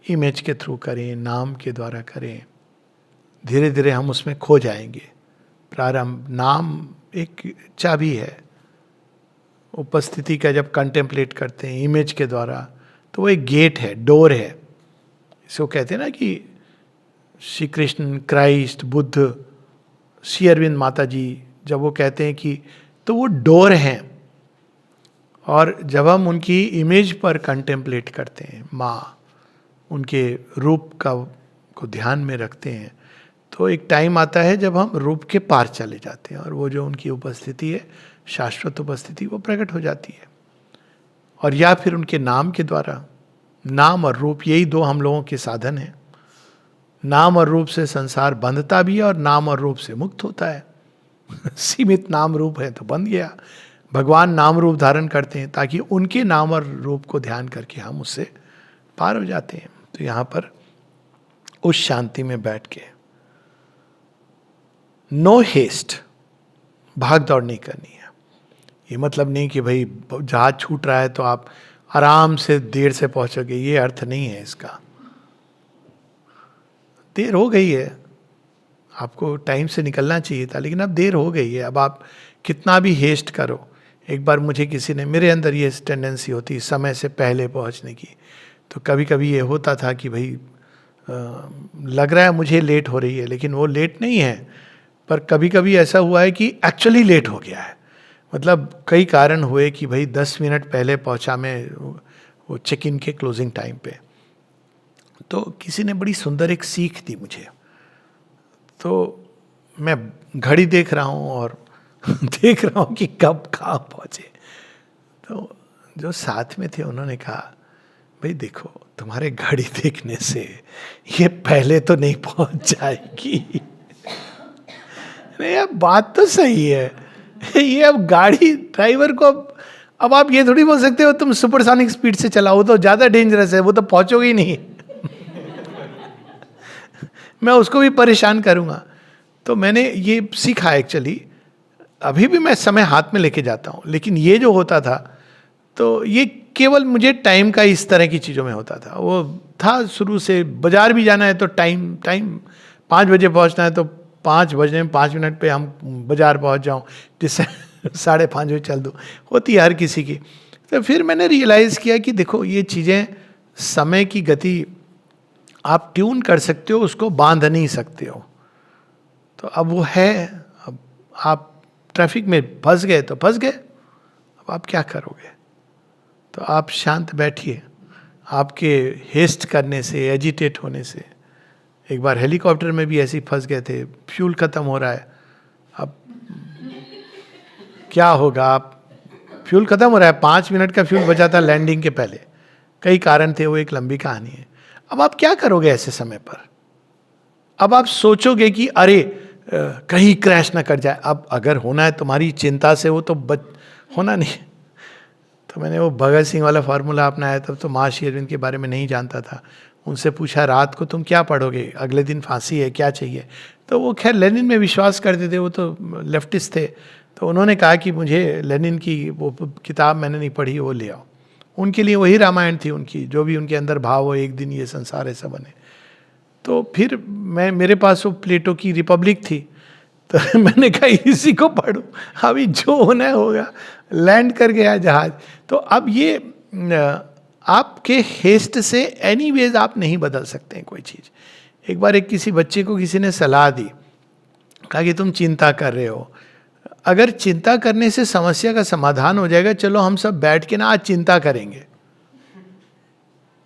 इमेज के थ्रू करें, नाम के द्वारा करें, धीरे धीरे हम उसमें खो जाएंगे. प्रारंभ, नाम एक चाबी है उपस्थिति का. जब कंटेम्पलेट करते हैं इमेज के द्वारा तो वो एक गेट है, डोर है. सो कहते हैं ना कि श्री कृष्ण, क्राइस्ट, बुद्ध, श्री अरविंद माता जी, जब वो कहते हैं कि तो वो डोर हैं, और जब हम उनकी इमेज पर कंटेम्पलेट करते हैं, माँ, उनके रूप को ध्यान में रखते हैं, तो एक टाइम आता है जब हम रूप के पार चले जाते हैं और वो जो उनकी उपस्थिति है, शाश्वत उपस्थिति, वो प्रकट हो जाती है। और या फिर उनके नाम के द्वारा, नाम और रूप, यही दो हम लोगों के साधन हैं। नाम और रूप से संसार बंधता भी है और नाम और रूप से मुक्त होता है। सीमित नाम रूप है तो बंध गया। भगवान नाम रूप धारण करते हैं ताकि उनके नाम और रूप को ध्यान करके हम उससे पार हो जाते हैं। तो यहाँ पर उस शांति में बैठ के नो हेस्ट, भाग दौड़ नहीं करनी है। ये मतलब नहीं कि भाई जहाज छूट रहा है तो आप आराम से देर से पहुंचोगे, ये अर्थ नहीं है इसका। देर हो गई है, आपको टाइम से निकलना चाहिए था, लेकिन अब देर हो गई है। अब आप कितना भी हेस्ट करो, एक बार मुझे किसी ने, मेरे अंदर ये टेंडेंसी होती है समय से पहले पहुंचने की, तो कभी कभी ये होता था कि भाई लग रहा है मुझे लेट हो रही है, लेकिन वो लेट नहीं है। पर कभी कभी ऐसा हुआ है कि एक्चुअली लेट हो गया है, मतलब कई कारण हुए कि भाई 10 मिनट पहले पहुंचा मैं वो चेक इन के क्लोजिंग टाइम पे। तो किसी ने बड़ी सुंदर एक सीख दी मुझे। तो मैं घड़ी देख रहा हूँ और देख रहा हूँ कि कब कहाँ पहुँचे। तो जो साथ में थे उन्होंने कहा, भाई देखो, तुम्हारे घड़ी देखने से ये पहले तो नहीं पहुँच जाएगी। यार बात तो सही है, ये अब गाड़ी ड्राइवर को अब आप ये थोड़ी बोल सकते हो तुम सुपरसोनिक स्पीड से चलाओ, तो ज़्यादा डेंजरस है, वो तो पहुँचोगे ही नहीं। मैं उसको भी परेशान करूँगा। तो मैंने ये सीखा एक्चुअली। अभी भी मैं समय हाथ में लेके जाता हूँ, लेकिन ये जो होता था तो ये केवल मुझे टाइम का इस तरह की चीज़ों में होता था। वो था शुरू से, बाजार भी जाना है तो टाइम 5 बजे पहुँचना है तो 5 बजने में 5 मिनट पे हम बाजार पहुँच जाऊँ, जिससे 5:30 बजे चल दूँ, होती है हर किसी की। तो फिर मैंने रियलाइज़ किया कि देखो ये चीज़ें, समय की गति आप ट्यून कर सकते हो, उसको बांध नहीं सकते हो। तो अब वो है, अब आप ट्रैफिक में फंस गए तो फंस गए, अब आप क्या करोगे। तो आप शांत बैठिए। आपके हेस्ट करने से, एजिटेट होने से, एक बार हेलीकॉप्टर में भी ऐसे ही फंस गए थे, फ्यूल खत्म हो रहा है, अब क्या होगा। आप फ्यूल खत्म हो रहा है, 5 मिनट का फ्यूल बचा था लैंडिंग के पहले, कई कारण थे, वो एक लंबी कहानी है। अब आप क्या करोगे ऐसे समय पर। अब आप सोचोगे कि अरे कहीं क्रैश ना कर जाए। अब अगर होना है तुम्हारी चिंता से, वो तो होना नहीं। तो मैंने वो भगत सिंह वाला फार्मूला अपनाया। तब तो महर्षि अरविंद के बारे में नहीं जानता था। उनसे पूछा, रात को तुम क्या पढ़ोगे, अगले दिन फांसी है, क्या चाहिए। तो वो खैर लेनिन में विश्वास करते थे, वो तो लेफ्टिस्ट थे। तो उन्होंने कहा कि मुझे लेनिन की वो किताब मैंने नहीं पढ़ी, वो ले आओ। उनके लिए वही रामायण थी उनकी, जो भी उनके अंदर भाव हो, एक दिन ये संसार ऐसा बने। तो फिर मेरे पास वो प्लेटो की रिपब्लिक थी, तो मैंने कहा इसी को पढ़ो, अभी जो होना है होगा। लैंड कर गया जहाज। तो अब ये आपके हेस्ट से एनीवेज आप नहीं बदल सकते हैं कोई चीज़। एक बार किसी बच्चे को किसी ने सलाह दी, कहा कि तुम चिंता कर रहे हो, अगर चिंता करने से समस्या का समाधान हो जाएगा, चलो हम सब बैठ के ना आज चिंता करेंगे।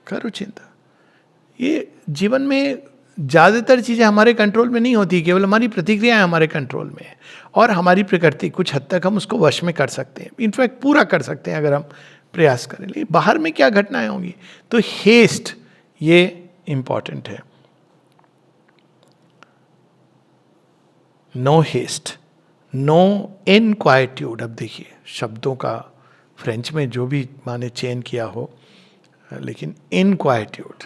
करो चिंता। ये जीवन में ज़्यादातर चीज़ें हमारे कंट्रोल में नहीं होती, केवल हमारी प्रतिक्रियाएं हमारे कंट्रोल में है, और हमारी प्रकृति कुछ हद तक हम उसको वश में कर सकते हैं, इनफैक्ट पूरा कर सकते हैं अगर हम प्रयास करें। लेकिन बाहर में क्या घटनाएं होंगी। तो हेस्ट ये इंपॉर्टेंट है। No haste, no inquietude. अब देखिए शब्दों का फ्रेंच में जो भी माने चेंज किया हो, लेकिन इनक्वाइट्यूड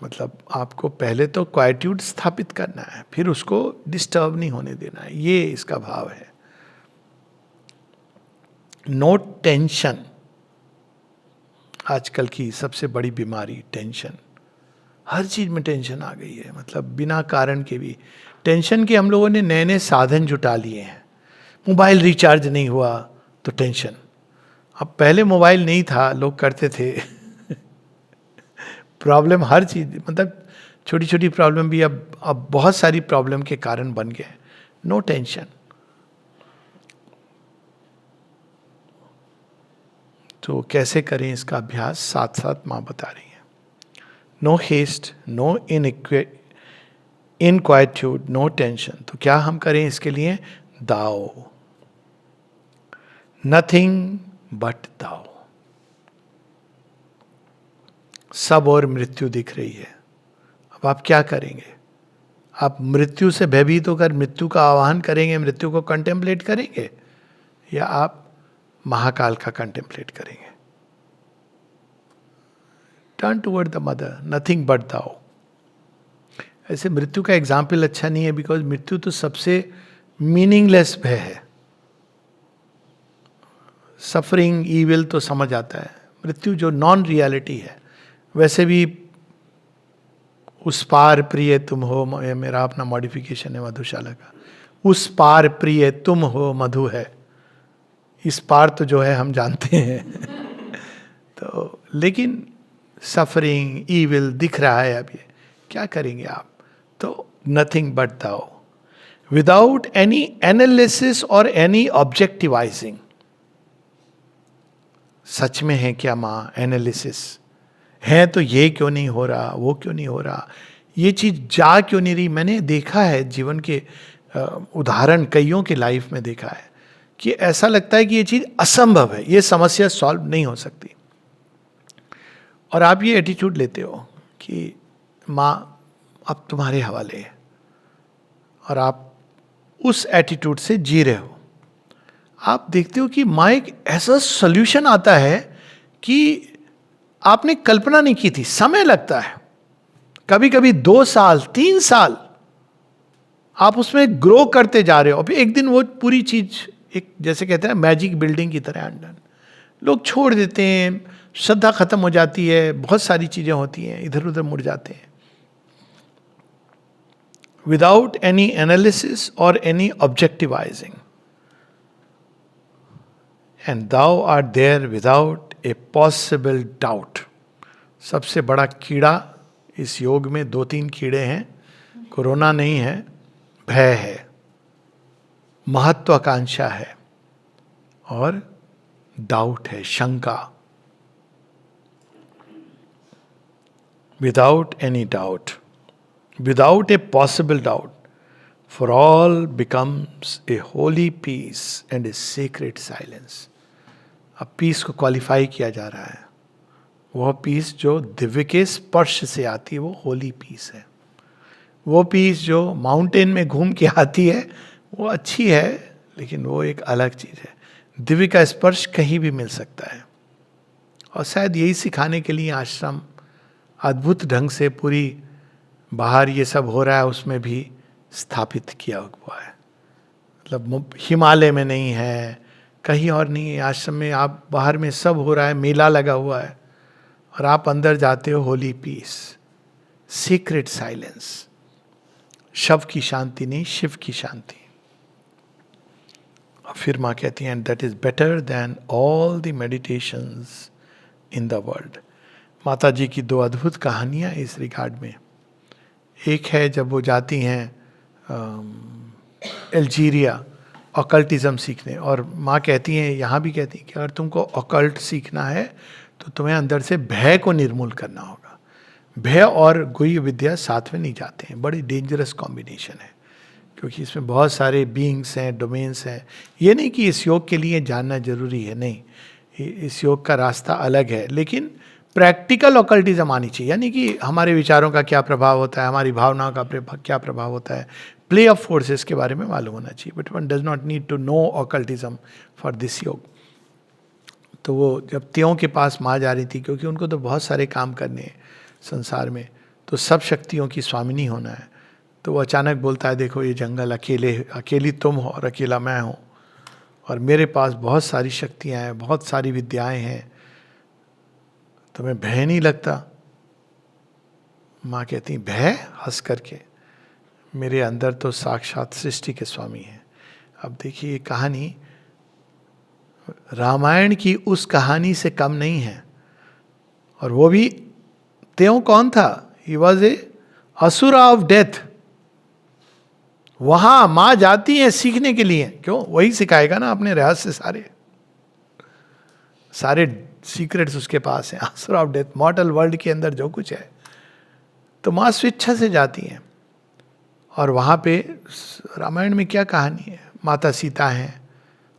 मतलब आपको पहले तो क्वाइट्यूड स्थापित करना है, फिर उसको डिस्टर्ब नहीं होने देना है, ये इसका भाव है। No tension. आजकल की सबसे बड़ी बीमारी टेंशन। हर चीज में टेंशन आ गई है, मतलब बिना कारण के भी टेंशन के हम लोगों ने नए नए साधन जुटा लिए हैं। मोबाइल रिचार्ज नहीं हुआ तो टेंशन। अब पहले मोबाइल नहीं था, लोग करते थे। प्रॉब्लम हर चीज, मतलब छोटी छोटी प्रॉब्लम भी अब बहुत सारी प्रॉब्लम के कारण बन गए. No tension. तो कैसे करें इसका अभ्यास, साथ साथ माँ बता रही है. No haste, no inquietude, no tension. तो क्या हम करें इसके लिए? दाओ. नथिंग बट दाओ. सब और मृत्यु दिख रही है. अब आप क्या करेंगे? आप मृत्यु से भयभीत होकर मृत्यु का आह्वान करेंगे, मृत्यु को कंटेम्पलेट करेंगे, या आप महाकाल का कंटेम्पलेट करेंगे? Turn toward the mother, nothing but दाओ. ऐसे मृत्यु का एग्जाम्पल अच्छा नहीं है, बिकॉज मृत्यु तो सबसे मीनिंगलेस भय है. सफरिंग, ईविल तो समझ आता है. मृत्यु जो नॉन रियलिटी है. वैसे भी उस पार प्रिय तुम हो, मेरा अपना मॉडिफिकेशन है मधुशाला का. उस पार प्रिय तुम हो मधु है. इस पार तो जो है हम जानते हैं. तो लेकिन सफरिंग, ईविल दिख रहा है. अब ये क्या करेंगे आप? तो नथिंग बट दाओ, विदाउट एनी एनालिसिस और एनी ऑब्जेक्टिवाइजिंग. सच में है क्या माँ? एनालिसिस है तो ये क्यों नहीं हो रहा, वो क्यों नहीं हो रहा, ये चीज जा क्यों नहीं रही. मैंने देखा है जीवन के उदाहरण कईयों के लाइफ में देखा है कि ऐसा लगता है कि ये चीज असंभव है, ये समस्या सॉल्व नहीं हो सकती. और आप ये एटीट्यूड लेते हो कि माँ अब तुम्हारे हवाले है, और आप उस एटीट्यूड से जी रहे हो. आप देखते हो कि माँ एक ऐसा सॉल्यूशन आता है कि आपने कल्पना नहीं की थी. समय लगता है, कभी कभी 2 साल 3 साल आप उसमें ग्रो करते जा रहे हो. अभी एक दिन वो पूरी चीज एक, जैसे कहते हैं मैजिक बिल्डिंग की तरह अनडन. लोग छोड़ देते हैं, श्रद्धा खत्म हो जाती है, बहुत सारी चीजें होती हैं, इधर उधर मुड़ जाते हैं. विदाउट एनी एनालिसिस और any objectivizing. And thou art there without a possible doubt. सबसे बड़ा कीड़ा इस योग में 2-3 कीड़े हैं. कोरोना नहीं है, भय है, महत्वाकांक्षा है, और डाउट है, शंका. Without any doubt, without a possible doubt, for all becomes a holy peace and a secret silence. अब पीस को क्वालिफाई किया जा रहा है. वह पीस जो दिव्य के स्पर्श से आती है वो होली पीस है. वो पीस जो माउंटेन में घूम के आती है वो अच्छी है, लेकिन वो एक अलग चीज है. दिव्य का स्पर्श कहीं भी मिल सकता है. और शायद यही सिखाने के लिए आश्रम अद्भुत ढंग से पूरी बाहर ये सब हो रहा है उसमें भी स्थापित किया हुआ है. मतलब हिमालय में नहीं है, कहीं और नहीं है, आश्रम में. आप बाहर में सब हो रहा है, मेला लगा हुआ है, और आप अंदर जाते हो, होली पीस, सीक्रेट साइलेंस. शव की शांति नहीं, शिव की शांति. और फिर माँ कहती हैं, and that is better than all the meditations in the world. माता जी की 2 अद्भुत कहानियाँ इस रिगार्ड में. एक है जब वो जाती हैं अल्जीरिया ऑकल्टिज्म सीखने, और माँ कहती हैं, यहाँ भी कहती हैं कि अगर तुमको ऑकल्ट सीखना है तो तुम्हें अंदर से भय को निर्मूल करना होगा. भय और गुह्य विद्या साथ में नहीं जाते हैं, बड़ी डेंजरस कॉम्बिनेशन है, क्योंकि इसमें बहुत सारे बीइंग्स हैं, डोमेन्स हैं. ये नहीं कि इस योग के लिए जानना जरूरी है, नहीं, इस योग का रास्ता अलग है, लेकिन प्रैक्टिकल ऑकल्टिज्म आनी चाहिए. यानी कि हमारे विचारों का क्या प्रभाव होता है, हमारी भावनाओं का क्या प्रभाव होता है, प्ले ऑफ फोर्सेस के बारे में मालूम होना चाहिए. But one does not need to know occultism for this yoga. तो वो जब त्यों के पास माँ जा रही थी, क्योंकि उनको तो बहुत सारे काम करने हैं संसार में, तो सब शक्तियों की स्वामिनी होना है. तो वो अचानक बोलता है, देखो ये जंगल अकेली तुम हो और अकेला मैं हूँ, और मेरे पास बहुत सारी शक्तियाँ हैं, बहुत सारी विद्याएं हैं, तुम्हें भय नहीं लगता? माँ कहती भय? हंस करके, मेरे अंदर तो साक्षात सृष्टि के स्वामी हैं. अब देखिए, ये कहानी रामायण की उस कहानी से कम नहीं है. और वो भी त्यों कौन था? He was a asura of death, वहां मां जाती है सीखने के लिए। क्यों? वही सिखाएगा ना अपने रहस्य, सारे सीक्रेट्स उसके पास हैं। Asura of death, mortal world के अंदर जो कुछ है, तो मां स्वेच्छा से जाती हैं। और वहां पे रामायण में क्या कहानी है, माता सीता हैं,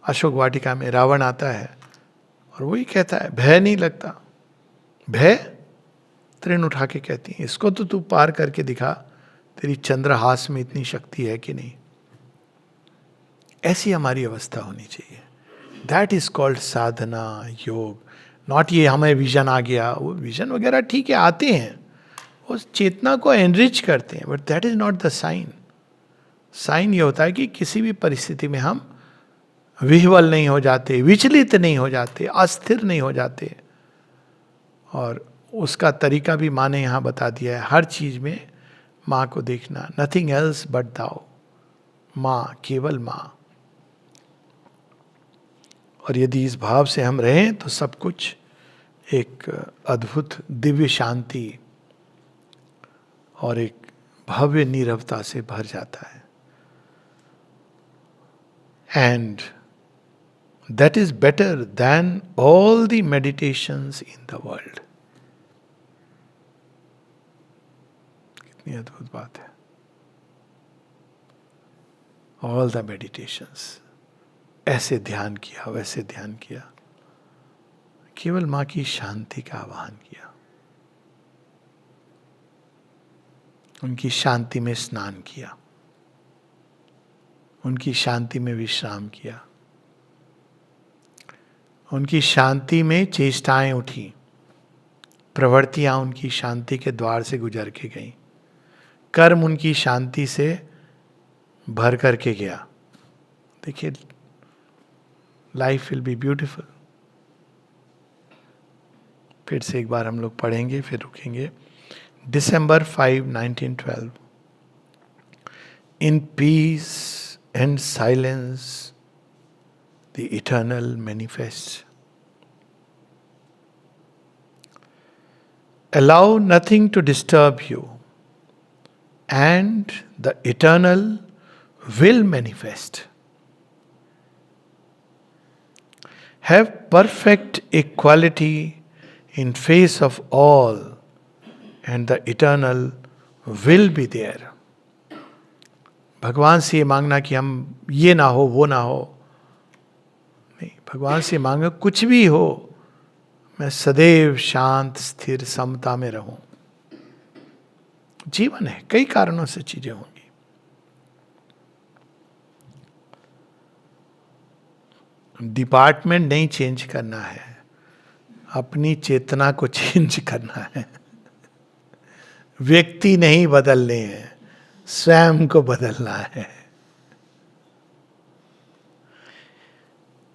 अशोक वाटिका में रावण आता है और वही कहता है भय नहीं लगता, भय, तृण उठा के कहती है इसको तो तू पार करके दिखा, तेरी चंद्रहास में इतनी शक्ति है कि नहीं। ऐसी हमारी अवस्था होनी चाहिए। दैट इज कॉल्ड साधना, योग। नॉट ये हमें विजन आ गया, वो विजन वगैरह ठीक है, आते हैं, उस चेतना को एनरिच करते हैं, but that is not the sign. Sign ये होता है कि किसी भी परिस्थिति में हम विह्वल नहीं हो जाते, विचलित नहीं हो जाते, अस्थिर नहीं हो जाते। और उसका तरीका भी माँ ने यहाँ बता दिया है, हर चीज में माँ को देखना, नथिंग एल्स बट दाओ, माँ, केवल माँ। और यदि इस भाव से हम रहें तो सब कुछ एक अद्भुत दिव्य शांति और एक भव्य नीरवता से भर जाता है। And that is better than all the meditations in the world. कितनी अद्भुत बात है। ऑल द मेडिटेशंस, ऐसे ध्यान किया, वैसे ध्यान किया, केवल मां की शांति का आह्वान किया, उनकी शांति में स्नान किया, उनकी शांति में विश्राम किया, उनकी शांति में चेष्टाएं उठी, प्रवृत्तियां उनकी शांति के द्वार से गुजर के गई, कर्म उनकी शांति से भर करके गया। देखिए, लाइफ विल बी ब्यूटिफुल। फिर से एक बार हम लोग पढ़ेंगे, फिर रुकेंगे। December 5, 1912. In peace and silence, the eternal manifests. Allow nothing to disturb you, and the eternal will manifest. Have perfect equality in face of all, and the eternal will be there. भगवान से ये मांगना कि हम ये ना हो, वो ना हो, नहीं। भगवान से मांगो कुछ भी हो, मैं सदैव शांत स्थिर समता में रहूं। जीवन है, कई कारणों से चीजें होंगी। डिपार्टमेंट नहीं चेंज करना है, अपनी चेतना को चेंज करना है। व्यक्ति नहीं बदलने हैं, स्वयं को बदलना है।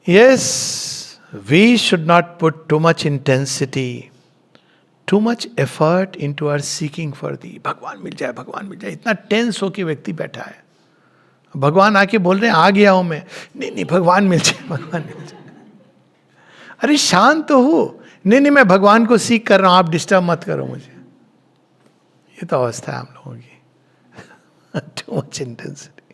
Yes, we should not put too much intensity, too much effort into our seeking for thee. भगवान मिल जाए, भगवान मिल जाए, इतना टेंस होके व्यक्ति बैठा है। भगवान आके बोल रहे हैं आ गया हूं मैं, नहीं नहीं भगवान मिल जाए, भगवान मिल जाए। अरे शांत तो हो, नहीं नहीं मैं भगवान को सीख कर रहा हूं, आप डिस्टर्ब मत करो मुझे। ये तो अवस्था है हम लोगों की। To much intensity,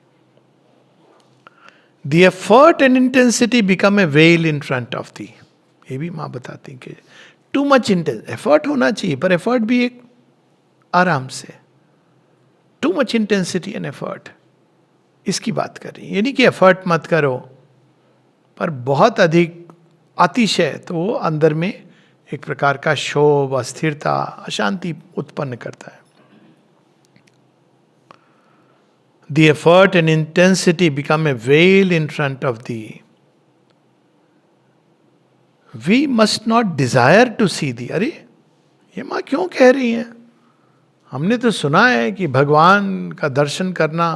the effort and intensity become a well in front of the. ये भी मां बताती हैं कि टू मच इंटेंस एफर्ट होना चाहिए, पर एफर्ट भी एक आराम से। To much intensity and effort, इसकी बात कर रही है। ये नहीं कि एफर्ट मत करो, पर बहुत अधिक अतिशय तो वो अंदर में एक प्रकार का क्षोभ, अस्थिरता, अशांति उत्पन्न करता है। The effort and intensity become a veil in front of thee. We must not desire to see thee. अरे ये माँ क्यों कह रही हैं? हमने तो सुना है कि भगवान का दर्शन करना,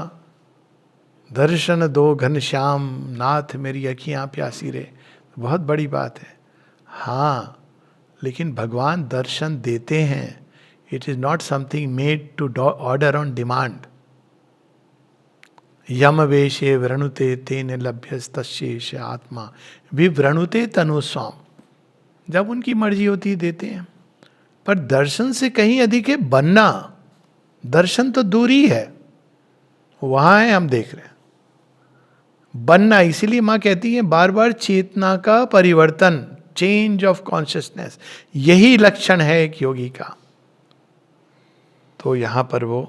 दर्शन दो घनश्याम नाथ मेरी अखियां प्यासी रे, बहुत बड़ी बात है। हाँ, लेकिन भगवान दर्शन देते हैं। It is not something made to order on demand. यम वेशे वृणुते तेन लभ्यस्तशेष आत्मा विवृणुते तनुस्वाम। जब उनकी मर्जी होती है देते हैं, पर दर्शन से कहीं अधिक है बनना, दर्शन तो दूर ही है, वहां है, हम देख रहे हैं। बनना, इसीलिए मां कहती है बार बार चेतना का परिवर्तन, चेंज ऑफ कॉन्शियसनेस, यही लक्षण है एक योगी का। तो यहां पर वो,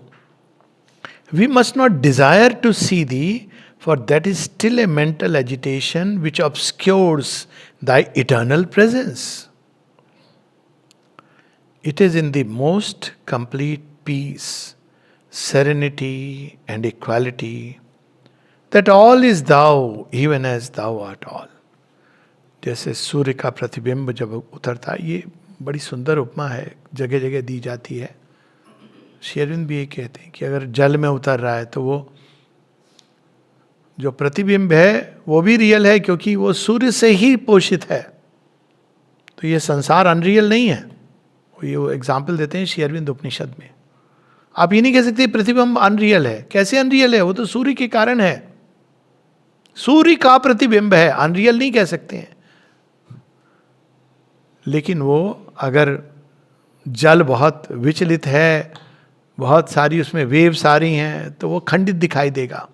we must not desire to see thee, for that is still a mental agitation which obscures thy eternal presence. It is in the most complete peace, serenity, and equality that all is thou, even as thou art all. जैसे सूर्य का प्रतिबिंब जब उतरता है, ये बड़ी सुंदर उपमा है, जगह जगह दी जाती है। श्री अरविंद भी ये कहते हैं कि अगर जल में उतर रहा है तो वो जो प्रतिबिंब है वो भी रियल है, क्योंकि वो सूर्य से ही पोषित है। तो ये संसार अनरियल नहीं है। ये एग्जाम्पल देते हैं श्री अरविंद उपनिषद में। आप ये नहीं कह सकते प्रतिबिंब अनरियल है। कैसे अनरियल है? वो तो सूर्य के कारण है, सूर्य का प्रतिबिंब है, अनरियल नहीं कह सकते हैं। लेकिन वो अगर जल बहुत विचलित है, बहुत सारी उसमें वेव्स आ रही हैं, तो वो खंडित दिखाई देगा।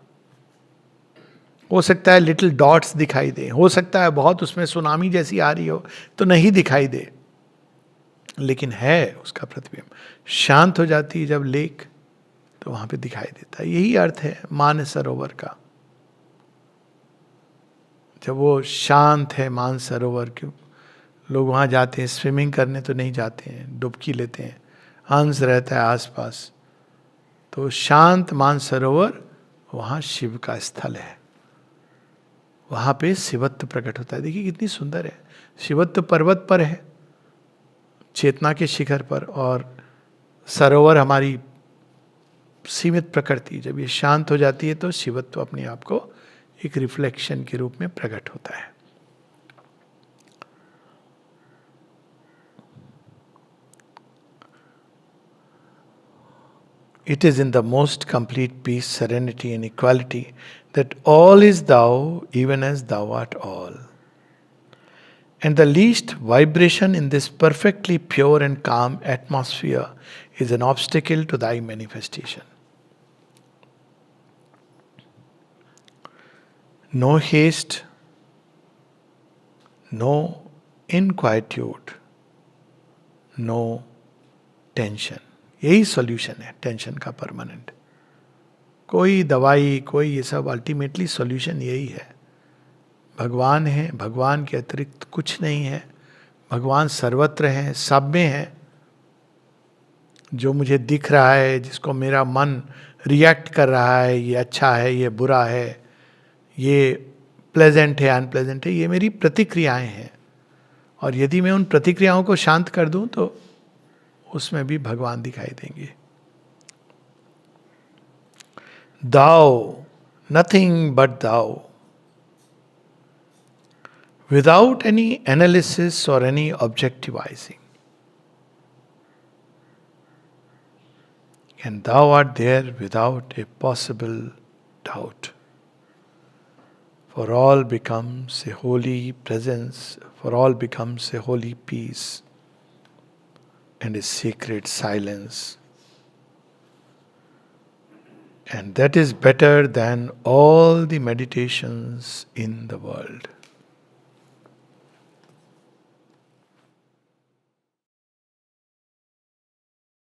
हो सकता है लिटिल डॉट्स दिखाई दे, हो सकता है बहुत उसमें सुनामी जैसी आ रही हो तो नहीं दिखाई दे, लेकिन है उसका प्रतिबिंब। शांत हो जाती है जब लेक, तो वहां पे दिखाई देता है। यही अर्थ है मान सरोवर का। जब वो शांत है मान सरोवर, क्यों लोग वहां जाते हैं? स्विमिंग करने तो नहीं जाते हैं, डुबकी लेते हैं, हंस रहता है आसपास। तो शांत मान सरोवर, वहां शिव का स्थल है, वहां पे शिवत्व प्रकट होता है। देखिए कितनी सुंदर है। शिवत्व पर्वत पर है, चेतना के शिखर पर, और सरोवर हमारी सीमित प्रकृति। जब ये शांत हो जाती है तो शिवत्व अपने आप को एक रिफ्लेक्शन के रूप में प्रकट होता है। It is in the most complete peace, serenity, and equality that all is thou, even as thou art all. And the least vibration in this perfectly pure and calm atmosphere is an obstacle to thy manifestation. No haste, no inquietude, no tension. यही solution है tension का permanent. कोई दवाई, कोई ये सब, ultimately solution यही है। भगवान है, भगवान के अतिरिक्त कुछ नहीं है। भगवान सर्वत्र है, सब में है। जो मुझे दिख रहा है, जिसको मेरा मन रिएक्ट कर रहा है, ये अच्छा है, ये बुरा है, ये प्लेजेंट है, अनप्लेजेंट है, ये मेरी प्रतिक्रियाएं हैं। और यदि मैं उन प्रतिक्रियाओं को शांत कर दूं तो उसमें भी भगवान दिखाई देंगे। दाओ, नथिंग बट दाओ, without any analysis or any objectivizing. And thou art there without a possible doubt. For all becomes a holy presence, for all becomes a holy peace and a sacred silence. And that is better than all the meditations in the world.